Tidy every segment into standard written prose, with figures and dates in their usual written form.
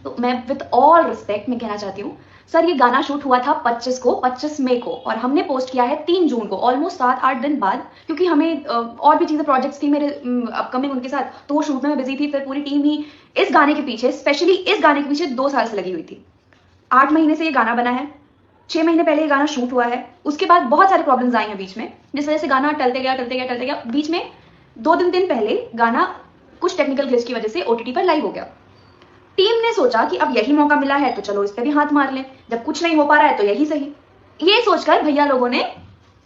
तो मैं with all respect मैं कहना चाहती हूँ, सर ये गाना शूट हुआ था 25 मई को और हमने पोस्ट किया है 3 जून को, ऑलमोस्ट 7-8 दिन बाद, क्योंकि हमें और भी चीज़ें प्रोजेक्ट्स थी मेरे अपकमिंग उनके साथ, तो वो शूट में मैं बिजी थी। फिर पूरी टीम ही इस गाने के पीछे, स्पेशली इस गाने के पीछे 2 साल से लगी हुई थी। 8 महीने से ये गाना बना है, 6 महीने पहले ये गाना शूट हुआ है। उसके बाद बहुत सारे प्रॉब्लम्स आई हैं बीच में, जिस वजह से गाना टलते गया। बीच में 2 दिन पहले गाना कुछ टेक्निकल ग्लिच की वजह से OTT पर लाइव हो गया। टीम ने सोचा कि अब यही मौका मिला है तो चलो इस पे भी हाथ मार लें, जब कुछ नहीं हो पा रहा है तो यही सही। ये सोचकर भैया लोगों ने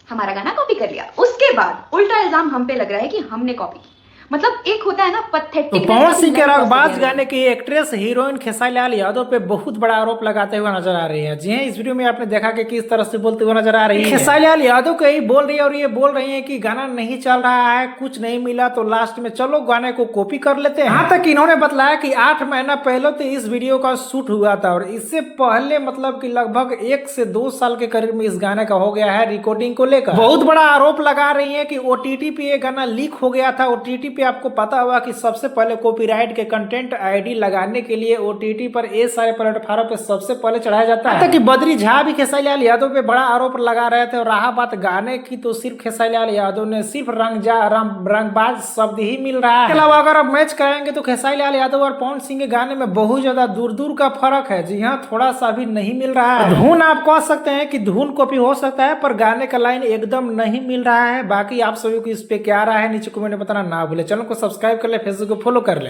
हमारा गाना कॉपी कर लिया। उसके बाद उल्टा इल्जाम हम पे लग रहा है कि हमने कॉपी की। मतलब एक होता है ना तो पथेटिक। पवन सिंह के रंगबाज गाने की एक्ट्रेस हीरोइन खेसारी लाल यादव पे बहुत बड़ा आरोप लगाते हुए नजर आ रही है। जी हाँ, इस वीडियो में आपने देखा कि किस तरह से बोलते हुए नजर आ रही है। खेसारी लाल यादव को ही बोल रही है और ये बोल रही है कि गाना नहीं चल रहा है, कुछ नहीं मिला, तो लास्ट में चलो गाने को कॉपी कर लेते हैं। यहाँ तक इन्होंने बताया कि 8 महीना पहले तो इस वीडियो का शूट हुआ था और इससे पहले मतलब कि लगभग 1 से 2 साल के करीब में इस गाने का हो गया है रिकॉर्डिंग को लेकर। बहुत बड़ा आरोप लगा रही है कि OTT पे ये गाना लीक हो गया था। OTT पे आपको पता होगा कि सबसे पहले कॉपीराइट के कंटेंट ID लगाने के लिए OTT पर ये सारे प्लेटफॉर्म पे सबसे पहले चढ़ाया जाता है। कि बद्री झा भी खेसारी लाल यादव पे बड़ा आरोप लगा रहे थे। और रहा बात गाने की, तो सिर्फ खेसारी लाल यादव ने सिर्फ रंगबाज शब्द ही मिल रहा है। इसके अलावा अगर आप मैच कराएंगे तो खेसारी लाल यादव और पवन सिंह के गाने में बहुत ज्यादा दूर का फर्क है। जी हाँ, थोड़ा सा भी नहीं मिल रहा है। धुन आप कह सकते हैं कि धुन कॉपी हो सकता है, पर गाने का लाइन एकदम नहीं मिल रहा है। बाकी आप सभी को इस पे क्या रहा है नीचे कमेंट में बताना ना भूले। चैनल को सब्सक्राइब कर ले, फेसबुक को फॉलो कर ले।